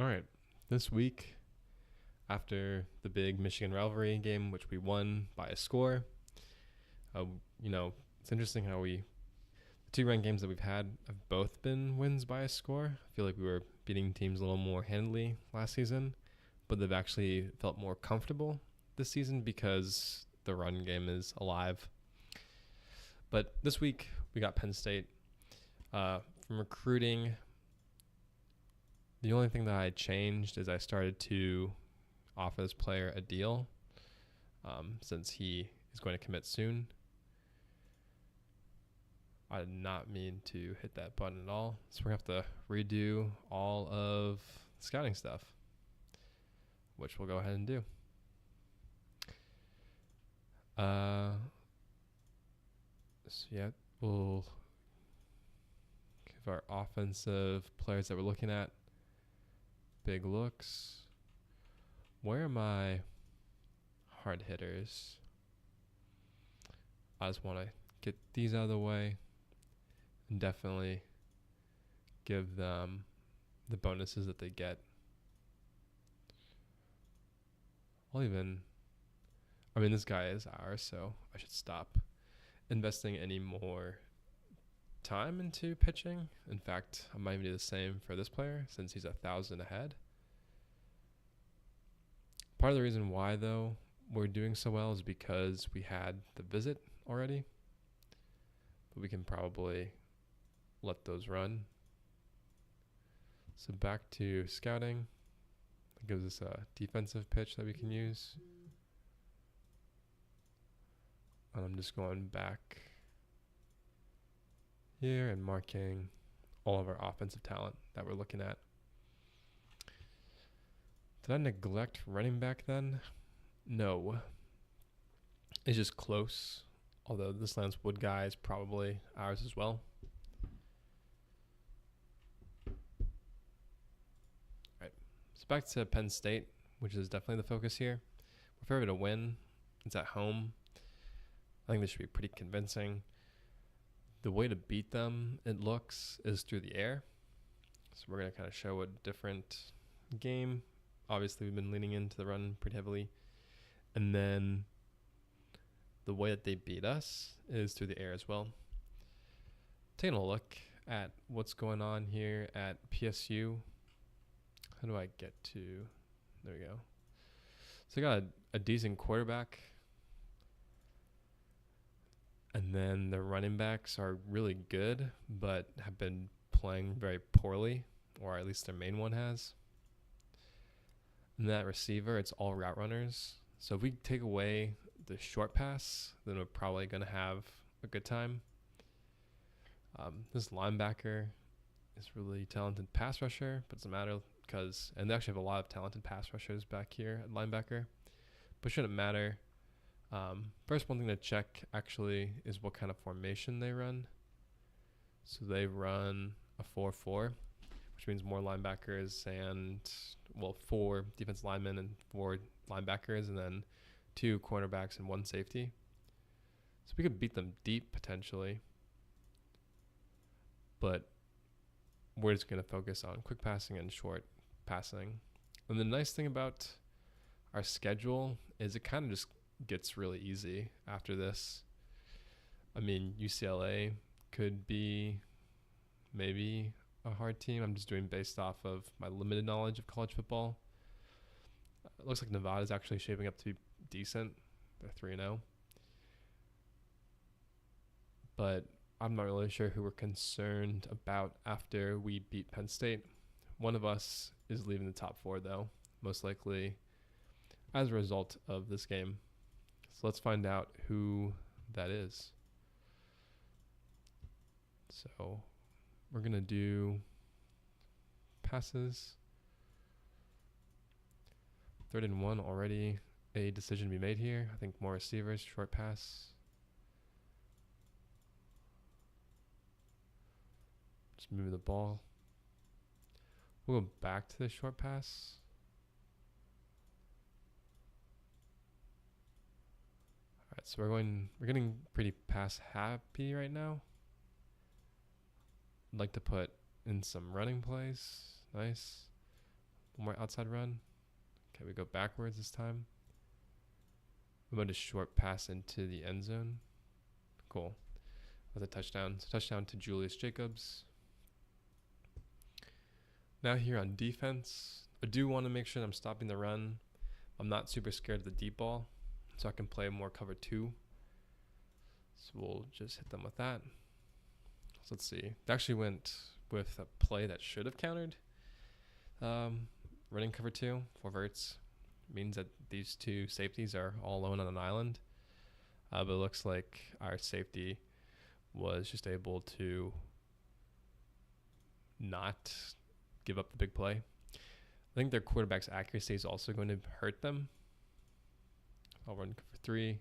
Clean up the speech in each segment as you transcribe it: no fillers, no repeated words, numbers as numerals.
All right. This week, after the big Michigan rivalry game, which we won by a score, uh, it's interesting how the two ranked games that we've had have both been wins by a score. I feel like we were beating teams a little more handily last season, but they've actually felt more comfortable this season because the run game is alive. But this week, we got Penn State. From recruiting, the only thing that I changed is I started to offer this player a deal since he is going to commit soon. I did not mean to hit that button at all. So we're going to have to redo all of the scouting stuff, which we'll go ahead and do. We'll give our offensive players that we're looking at big looks. Where are my hard hitters? I just want to get these out of the way and definitely give them the bonuses that they get. This guy is ours, so I should stop investing any more time into pitching. In fact, I might even do the same for this player since he's 1,000 ahead. Part of the reason why, though, we're doing so well is because we had the visit already. But we can probably let those run. So back to scouting. It gives us a defensive pitch that we can use. And I'm just going back here and marking all of our offensive talent that we're looking at. Did I neglect running back then? No. It's just close. Although this Lance Wood guy is probably ours as well. All right. So back to Penn State, which is definitely the focus here. We're favored to win. It's at home. I think this should be pretty convincing. The way to beat them, it looks, is through the air. So we're going to kind of show a different game. Obviously, we've been leaning into the run pretty heavily. And then the way that they beat us is through the air as well. Taking a look at what's going on here at PSU. How do I get to... There we go. So I got a decent quarterback. And then the running backs are really good, but have been playing very poorly, or at least their main one has. And that receiver, it's all route runners. So if we take away the short pass, then we're probably going to have a good time. This linebacker is really talented pass rusher, but it doesn't matter and they actually have a lot of talented pass rushers back here at linebacker, but shouldn't matter. First, one thing to check actually is what kind of formation they run. So they run a 4-4, which means more linebackers and 4 defensive linemen and 4 linebackers, and then 2 cornerbacks and 1 safety. So we could beat them deep potentially, but we're just going to focus on quick passing and short passing. And the nice thing about our schedule is it kind of just gets really easy after this. UCLA could be maybe a hard team. I'm just doing based off of my limited knowledge of college football. It looks like Nevada's actually shaping up to be decent. They're 3-0. But I'm not really sure who we're concerned about after we beat Penn State. One of us is leaving the top 4, though, most likely as a result of this game. So let's find out who that is. So we're going to do passes. 3rd and 1 already. A decision to be made here. I think more receivers, short pass. Just moving the ball. We'll go back to the short pass. All right, so we're getting pretty pass happy right now. I'd like to put in some running plays. Nice. One more outside run. Okay, we go backwards this time. We want to short pass into the end zone. Cool. With a touchdown. So touchdown to Julius Jacobs. Now here on defense, I do want to make sure that I'm stopping the run. I'm not super scared of the deep ball, so I can play more cover 2. So we'll just hit them with that. So let's see. They actually went with a play that should have countered. Running cover 2 for verts means that these two safeties are all alone on an island. But it looks like our safety was just able to not give up the big play. I think their quarterback's accuracy is also going to hurt them. I'll run cover 3.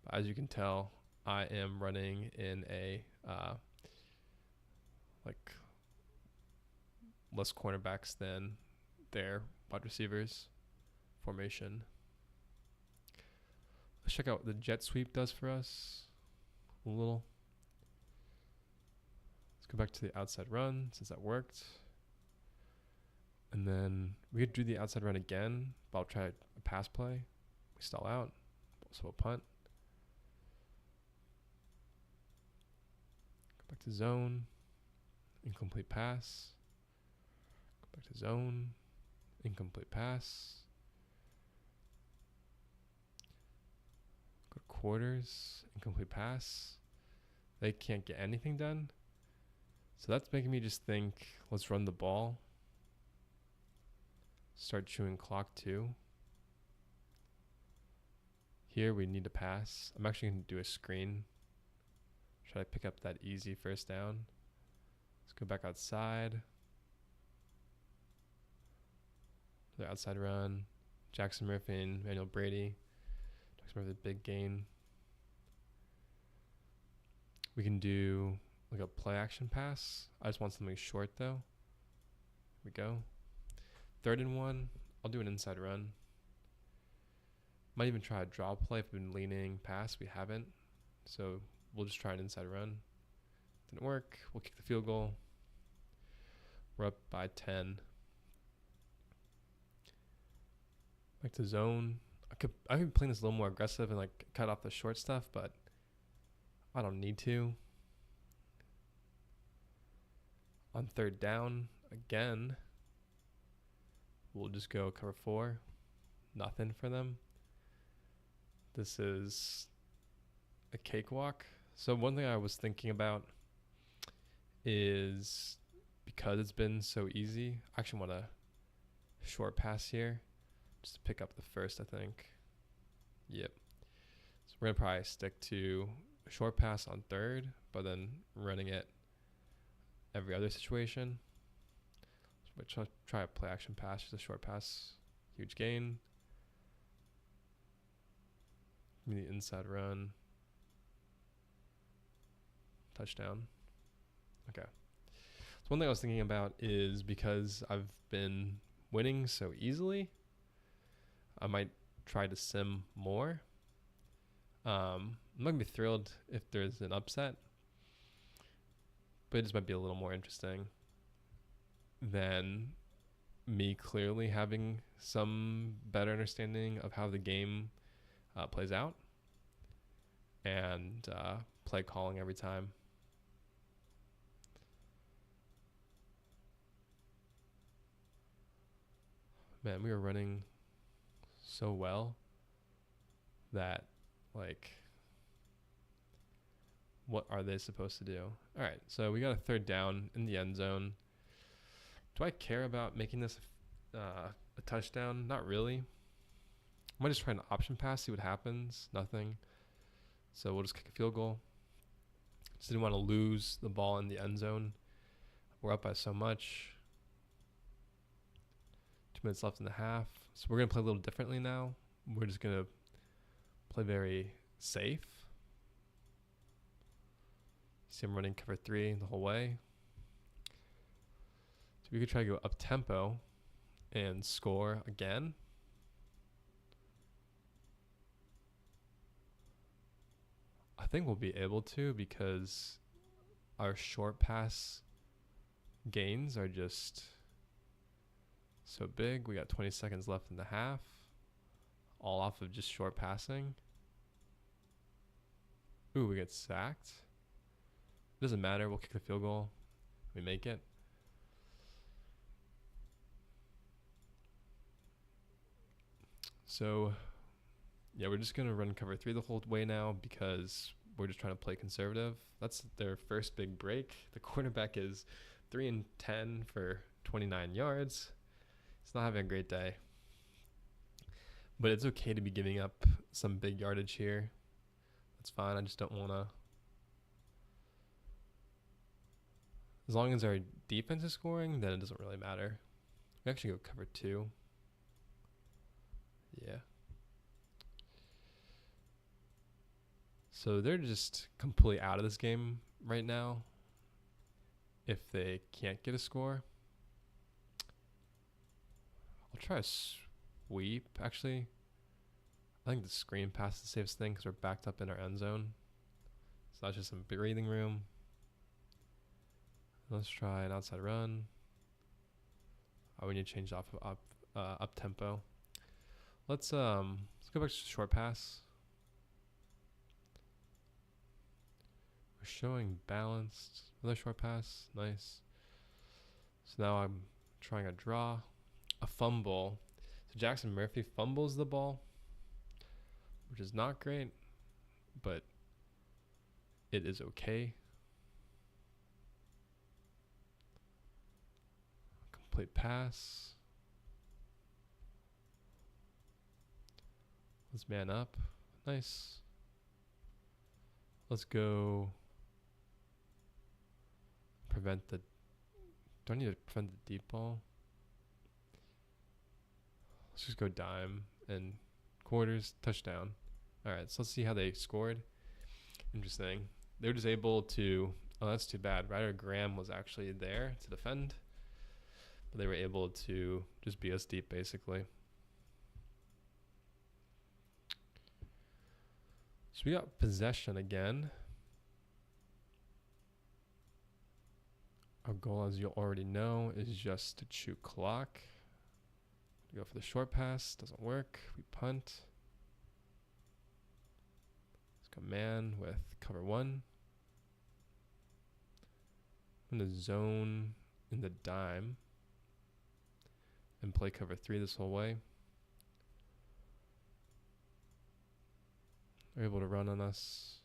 But as you can tell, I am running in a like less cornerbacks than their wide receivers formation. Let's check out what the jet sweep does for us a little. Let's go back to the outside run since that worked. And then we could do the outside run again, but I'll try a pass play. We stall out, so we'll punt. Go back to zone, incomplete pass. Go back to zone, incomplete pass. Go to quarters, incomplete pass. They can't get anything done. So that's making me just think, let's run the ball. Start chewing clock too. Here we need to pass. I'm actually going to do a screen. Try to pick up that easy first down. Let's go back outside. The outside run. Jackson Murphy and Manuel Brady. Jackson Murphy, big gain. We can do like a play action pass. I just want something short though. Here we go. 3rd and 1. I'll do an inside run. Might even try a draw play if we've been leaning pass. We haven't. So we'll just try an inside run. Didn't work. We'll kick the field goal. We're up by 10. Back to zone. I could be playing this a little more aggressive and like cut off the short stuff, but I don't need to. On 3rd down, again, we'll just go cover 4. Nothing for them. This is a cakewalk. So one thing I was thinking about is, because it's been so easy, I actually want a short pass here just to pick up the first, I think. Yep. So we're going to probably stick to a short pass on 3rd, but then running it every other situation. So try a play action pass, just a short pass, huge gain. Give me the inside run. Touchdown. Okay. So one thing I was thinking about is, because I've been winning so easily, I might try to sim more. I'm not going to be thrilled if there's an upset, but it just might be a little more interesting than me clearly having some better understanding of how the game plays out and play calling every time. Man, we were running so well that, like, what are they supposed to do? All right, so we got a 3rd down in the end zone. Do I care about making this a touchdown? Not really. I might just try an option pass, see what happens. Nothing. So we'll just kick a field goal. Just didn't want to lose the ball in the end zone. We're up by so much. 2 minutes left in the half. So we're going to play a little differently now. We're just going to play very safe. See him running cover 3 the whole way. So we could try to go up tempo and score again. I think we'll be able to, because our short pass gains are just so big. We got 20 seconds left in the half. All off of just short passing. Ooh, we get sacked. Doesn't matter. We'll kick the field goal. We make it. So, yeah, we're just going to run cover 3 the whole way now because we're just trying to play conservative. That's their first big break. The quarterback is 3 and 10 for 29 yards. He's not having a great day. But it's okay to be giving up some big yardage here. That's fine. I just don't want to. As long as our defense is scoring, then it doesn't really matter. We actually go cover 2. Yeah. So they're just completely out of this game right now if they can't get a score. I'll try a sweep, actually. I think the screen pass is the safest thing because we're backed up in our end zone. So that's just some breathing room. Let's try an outside run. Oh, we need to change off of up tempo. Let's go back to short pass. We're showing balanced. Another short pass. Nice. So now I'm trying a draw. A fumble. So Jackson Murphy fumbles the ball, which is not great, but it is okay. Complete pass. Let's man up. Nice. Let's go prevent the... Do I need to prevent the deep ball? Let's just go dime and quarters, touchdown. All right, so let's see how they scored. Interesting. They were just able to... Oh, that's too bad. Ryder Graham was actually there to defend, but they were able to just beat us deep, basically. So we got possession again. Our goal, as you already know, is just to chew clock. We go for the short pass. Doesn't work. We punt. Let's go man with cover 1. I'm going to zone in the dime and play cover 3 this whole way. They're able to run on us.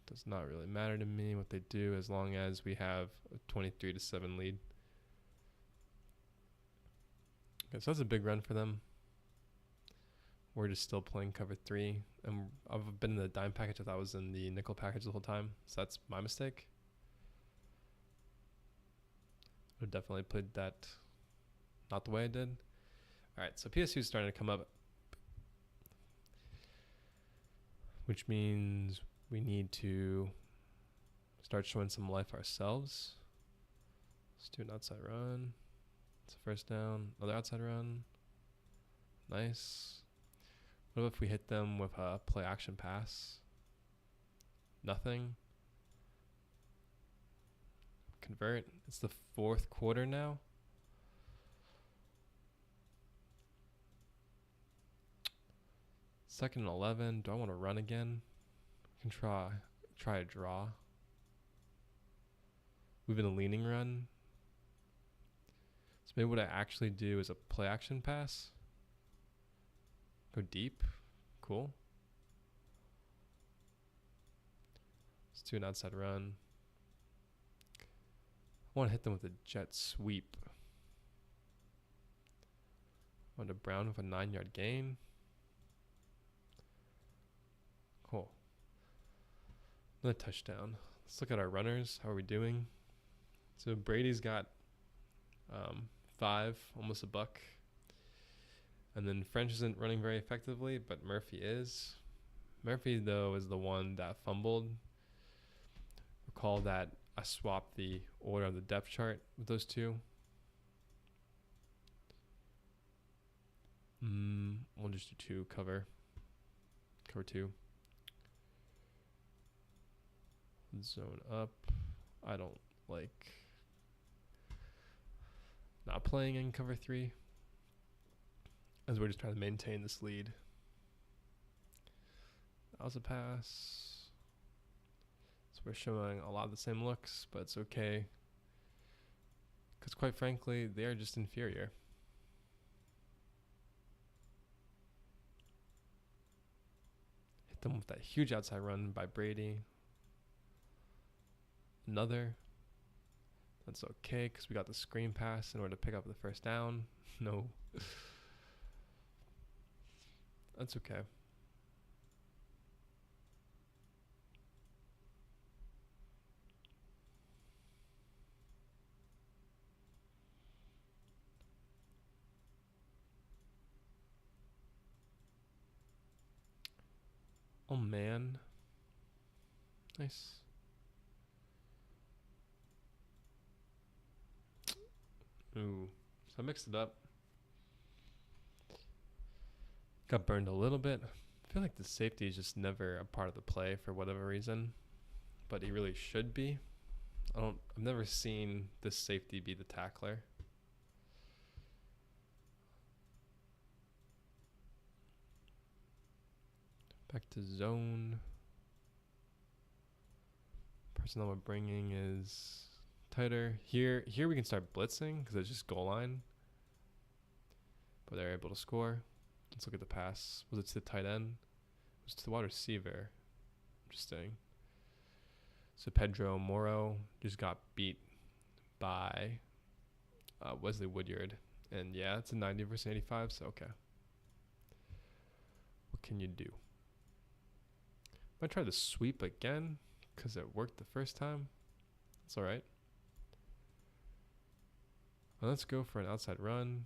Does not really matter to me what they do as long as we have a 23-7 lead. Okay, so that's a big run for them. We're just still playing cover 3. And I've been in the dime package. I thought I was in the nickel package the whole time. So that's my mistake. I definitely played that not the way I did. All right, so PSU is starting to come up, which means we need to start showing some life ourselves. Let's do an outside run. It's a first down. Another outside run. Nice. What if we hit them with a play action pass? Nothing. Convert. It's the 4th quarter now. Second and 11. Do I want to run again? We can try a draw. We've been a leaning run. So maybe what I actually do is a play action pass. Go deep. Cool. Let's do an outside run. I want to hit them with a jet sweep. On to Brown with a 9-yard gain. Cool. Another touchdown. Let's look at our runners. How are we doing? So Brady's got 5, almost a buck. And then French isn't running very effectively, but Murphy is. Murphy, though, is the one that fumbled. Recall that I swapped the order on the depth chart with those two. We'll just do 2 cover 2. Zone up. I don't like not playing in cover 3, as we're just trying to maintain this lead. That was a pass. So we're showing a lot of the same looks, but it's okay. Because quite frankly, they are just inferior. Hit them with that huge outside run by Brady. Another. That's okay, because we got the screen pass in order to pick up the first down. No. That's okay. Oh man. Nice. Ooh. So I mixed it up. Got burned a little bit. I feel like the safety is just never a part of the play for whatever reason. But he really should be. I've never seen this safety be the tackler. Back to zone. Personnel we're bringing is tighter. Here we can start blitzing because it's just goal line. But they're able to score. Let's look at the pass. Was it to the tight end? It was to the wide receiver. Interesting. So Pedro Moro just got beat by Wesley Woodyard. And yeah, it's a 90 versus 85, so okay. What can you do? I'm going to try the sweep again because it worked the first time. That's all right. Well, let's go for an outside run.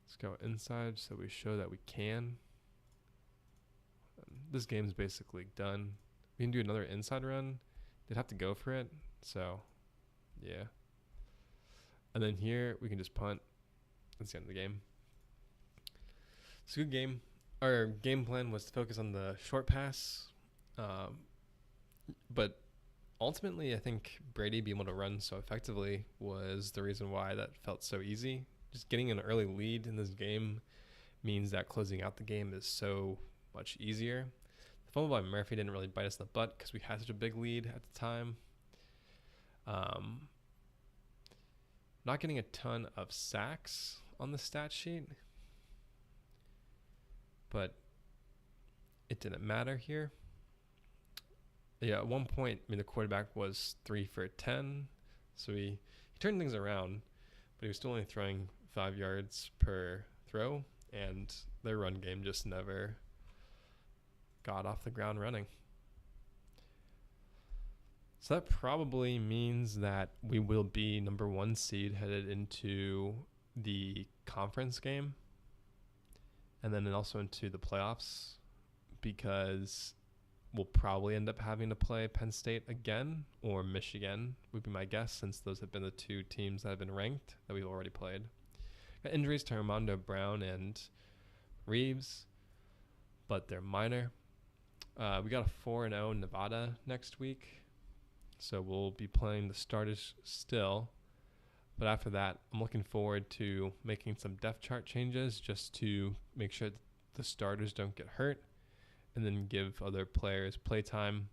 Let's go inside so we show that we can. This game's basically done. We can do another inside run. They'd have to go for it. So, yeah. And then here, we can just punt. That's the end of the game. It's a good game. Our game plan was to focus on the short pass. But ultimately, I think Brady being able to run so effectively was the reason why that felt so easy. Just getting an early lead in this game means that closing out the game is so much easier. The fumble by Murphy didn't really bite us in the butt because we had such a big lead at the time. Not getting a ton of sacks on the stat sheet, but it didn't matter here. Yeah, at one point, the quarterback was 3 for 10, so he turned things around, but he was still only throwing 5 yards per throw, and their run game just never got off the ground running. So that probably means that we will be number 1 seed headed into the conference game, and then also into the playoffs, because we'll probably end up having to play Penn State again, or Michigan would be my guess, since those have been the 2 teams that have been ranked that we've already played. Got injuries to Armando Brown and Reeves, but they're minor. We got a 4-0 Nevada next week, so we'll be playing the starters still. But after that, I'm looking forward to making some depth chart changes just to make sure that the starters don't get hurt, and then give other players playtime,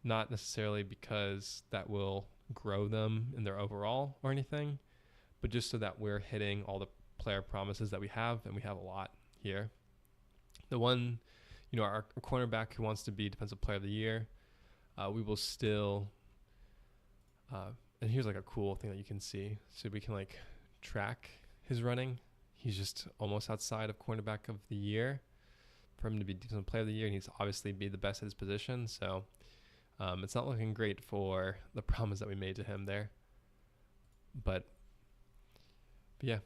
not necessarily because that will grow them in their overall or anything, but just so that we're hitting all the player promises that we have, and we have a lot here. The one, our cornerback who wants to be Defensive Player of the Year, we will still, and here's like a cool thing that you can see. So we can like track his running. He's just almost outside of cornerback of the year for him to be Defensive Player of the Year. He needs to obviously be the best at his position. So it's not looking great for the promise that we made to him there. But